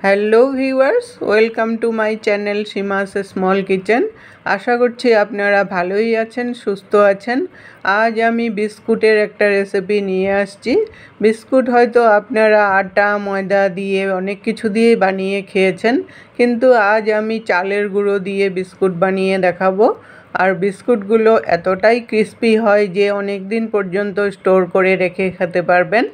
Hello viewers, welcome to my channel Seema's small kitchen. আশা করছি আপনারা ভালোই আছেন, সুস্থ আছেন। আজ আমি বিস্কুটের একটা রেসিপি নিয়ে আসছি। বিস্কুট হয়তো আপনারা আটা ময়দা দিয়ে অনেক কিছু দিয়ে বানিয়ে খেয়েছেন, কিন্তু আজ আমি চালের গুঁড়ো দিয়ে বিস্কুট বানিয়ে দেখাবো। আর বিস্কুটগুলো এতটাই ক্রিস্পি হয় যে অনেক দিন পর্যন্ত স্টোর করে রেখে খেতে পারবেন।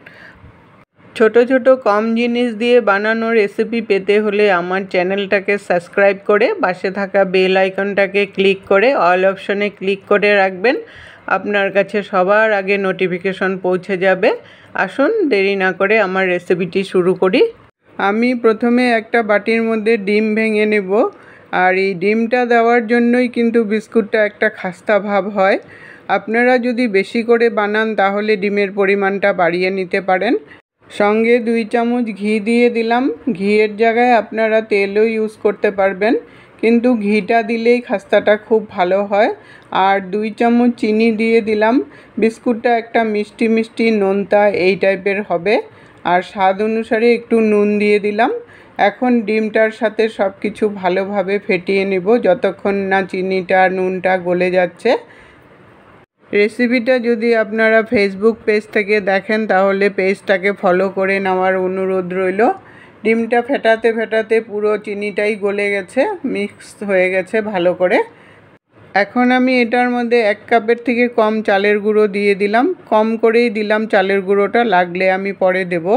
ছোট ছোট কম জিনিস দিয়ে বানানো রেসিপি পেতে হলে আমার চ্যানেলটাকে সাবস্ক্রাইব করে পাশে থাকা বেল আইকনটাকে ক্লিক করে অল অপশনে ক্লিক করে রাখবেন। আপনার কাছে সবার আগে নোটিফিকেশন পৌঁছে যাবে। আসুন দেরি না করে আমার রেসিপিটি শুরু করি। আমি প্রথমে একটা বাটির মধ্যে ডিম ভেঙে নেব। আর এই ডিমটা দেওয়ার জন্যই কিন্তু বিস্কুটটা একটা খাস্তা ভাব হয়। আপনারা যদি বেশি করে বানান তাহলে ডিমের পরিমাণটা বাড়িয়ে নিতে পারেন। সঙ্গে 2 চামচ ঘি দিয়ে দিলাম। ঘিয়ের জায়গায় আপনারা তেলও ইউজ করতে পারবেন, কিন্তু ঘিটা দিলেই খাস্তাটা খুব ভালো হয়। আর 2 চামচ চিনি দিয়ে দিলাম। বিস্কুটটা একটা মিষ্টি মিষ্টি নোনতা এই টাইপের হবে। আর স্বাদ অনুসারে একটু নুন দিয়ে দিলাম। এখন ডিমটার সাথে সব কিছু ভালোভাবে ফেটিয়ে নেব যতক্ষণ না চিনিটা নুনটা গলে যাচ্ছে। রেসিপিটা যদি আপনারা ফেসবুক পেজ থেকে দেখেন তাহলে পেজটাকে ফলো করে নেওয়ার অনুরোধ রইল। ডিমটা ফেটাতে ফেটাতে পুরো চিনিটাই গলে গেছে, মিক্স হয়ে গেছে ভালো করে। এখন আমি এটার মধ্যে 1 কাপের থেকে কম চালের গুঁড়ো দিয়ে দিলাম। কম করেই দিলাম চালের গুঁড়োটা, লাগলে আমি পরে দেব।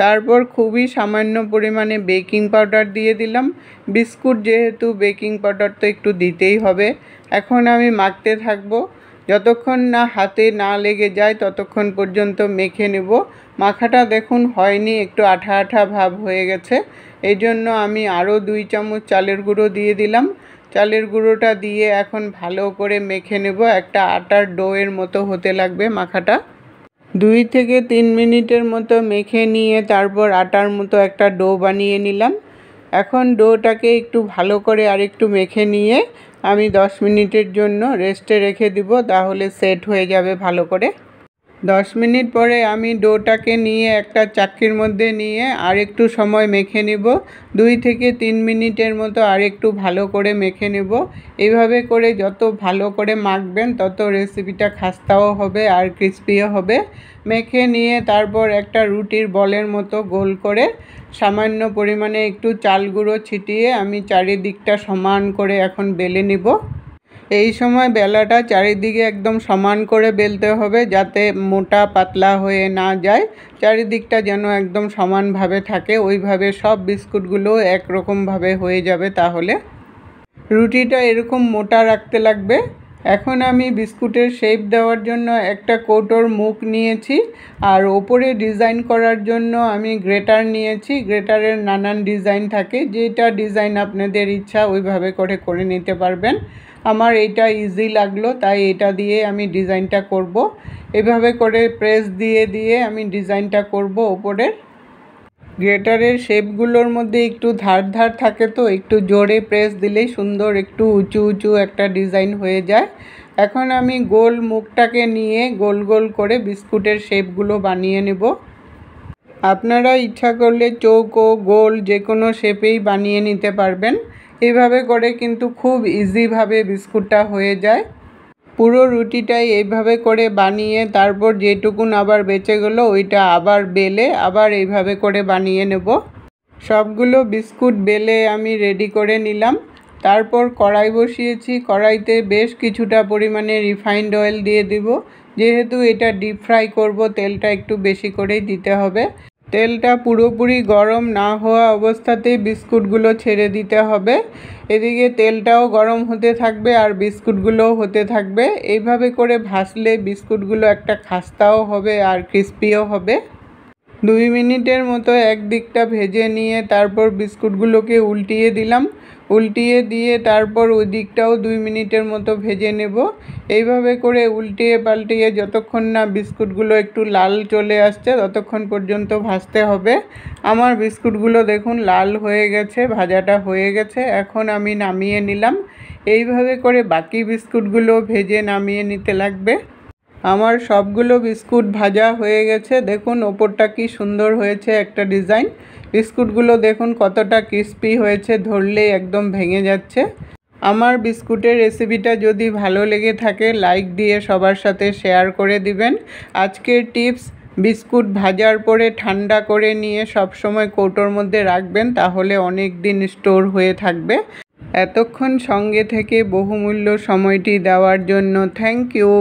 তারপর খুবই সামান্য পরিমাণে বেকিং পাউডার দিয়ে দিলাম। বিস্কুট যেহেতু বেকিং পাউডার তো একটু দিতেই হবে। এখন আমি মাখতে থাকবো যতক্ষণ না হাতে না লেগে যায় ততক্ষণ পর্যন্ত মেখে নেব। মাখাটা দেখুন হয়নি, একটু আঠা আঠা ভাব হয়ে গেছে। এই জন্য আমি আরও 2 চামচ চালের গুঁড়ো দিয়ে দিলাম। চালের গুঁড়োটা দিয়ে এখন ভালো করে মেখে নেব। একটা আটার ডোয়ের মতো হতে লাগবে মাখাটা। 2 থেকে 3 মিনিটের মতো মেখে নিয়ে তারপর আটার মতো একটা ডো বানিয়ে নিলাম। এখন ডোটাকে একটু ভালো করে আরেকটু মেখে নিয়ে আমি 10 মিনিটের জন্য রেস্টে রেখে দিব, তাহলে সেট হয়ে যাবে ভালো করে। 10 মিনিট পরে আমি ডোটাকে নিয়ে একটা চাক্কির মধ্যে নিয়ে আরেকটু সময় মেখে নেব। 2 থেকে 3 মিনিটের মতো আরেকটু ভালো করে মেখে নেব। এইভাবে করে যত ভালো করে মাখবেন তত রেসিপিটা খাস্তাও হবে আর ক্রিস্পিও হবে। মেখে নিয়ে তারপর একটা রুটির বলের মতো গোল করে সামান্য পরিমাণে একটু চাল গুঁড়ো ছিটিয়ে আমি চারিদিকটা সমান করে এখন বেলে নিব। এই সময় বেলাটা চারিদিকে একদম সমান করে বেলতে হবে, যাতে মোটা পাতলা হয়ে না যায়। চারিদিকটা যেন একদম সমানভাবে থাকে, ওইভাবে সব বিস্কুটগুলো একরকমভাবে হয়ে যাবে। তাহলে রুটিটা এরকম মোটা রাখতে লাগবে। এখন আমি বিস্কুটের শেপ দেওয়ার জন্য একটা কৌটোর মুখ নিয়েছি, আর ওপরে ডিজাইন করার জন্য আমি গ্রেটার নিয়েছি। গ্রেটারের নানান ডিজাইন থাকে, যেটা ডিজাইন আপনাদের ইচ্ছা ওইভাবে করে নিতে পারবেন। আমার এটা ইজি লাগলো তাই এটা দিয়ে আমি ডিজাইনটা করব। এভাবে করে প্রেস দিয়ে দিয়ে আমি ডিজাইনটা করব ওপরের। গ্রেটারের শেপগুলোর মধ্যে একটু ধার ধার থাকে, তো একটু জোরে প্রেস দিলেই সুন্দর একটু উঁচু উঁচু একটা ডিজাইন হয়ে যায়। এখন আমি গোল মুখটাকে নিয়ে গোল গোল করে বিস্কুটের শেপগুলো বানিয়ে নেব। আপনারা ইচ্ছা করলে চৌকো গোল যে কোনো শেপেই বানিয়ে নিতে পারবেন। এইভাবে করে কিন্তু খুব ইজিভাবে বিস্কুটটা হয়ে যায়। পুরো রুটিটাই এইভাবে করে বানিয়ে তারপর যেটুকুন আবার বেঁচে গেলো ওইটা আবার বেলে আবার এইভাবে করে বানিয়ে নেব। সবগুলো বিস্কুট বেলে আমি রেডি করে নিলাম। তারপর কড়াই বসিয়েছি। কড়াইতে বেশ কিছুটা পরিমাণে রিফাইন্ড অয়েল দিয়ে দিব। যেহেতু এটা ডিপ ফ্রাই করব, তেলটা একটু বেশি করেই দিতে হবে। তেলটা পুরোপুরি গরম না হওয়া অবস্থাতেই বিস্কুটগুলো ছেড়ে দিতে হবে। এদিকে তেলটাও গরম হতে থাকবে আর বিস্কুটগুলোও হতে থাকবে। এইভাবে করে ভাজলে বিস্কুটগুলো একটা খাস্তাও হবে আর ক্রিস্পিও হবে। 2 মিনিটের মতো একদিকটা ভেজে নিয়ে তারপর বিস্কুটগুলোকে উল্টিয়ে দিলাম। উল্টিয়ে দিয়ে তারপর ওই দিকটাও 2 মিনিটের মতো ভেজে নেব। এইভাবে করে উল্টিয়ে পাল্টিয়ে যতক্ষণ না বিস্কুটগুলো একটু লাল চলে আসছে ততক্ষণ পর্যন্ত ভাজতে হবে। আমার বিস্কুটগুলো দেখুন লাল হয়ে গেছে, ভাজাটা হয়ে গেছে। এখন আমি নামিয়ে নিলাম। এইভাবে করে বাকি বিস্কুটগুলো ভেজে নামিয়ে নিতে লাগবে। আমার সবগুলো বিস্কুট ভাজা হয়ে গেছে। দেখুন ওপরটা কি সুন্দর হয়েছে একটা ডিজাইন। বিস্কুটগুলো দেখুন কতটা ক্রিস্পি হয়েছে, ধরলেই একদম ভেঙে যাচ্ছে। আমার বিস্কুটের রেসিপিটা যদি ভালো লেগে থাকে লাইক দিয়ে সবার সাথে শেয়ার করে দিবেন। আজকের টিপস, বিস্কুট ভাজার পরে ঠান্ডা করে নিয়ে সব সময় কৌটোর মধ্যে রাখবেন, তাহলে অনেক দিন স্টোর হয়ে থাকবে। এতক্ষণ সঙ্গে থেকে বহুমূল্য সময়টি দেওয়ার জন্য থ্যাংক ইউ।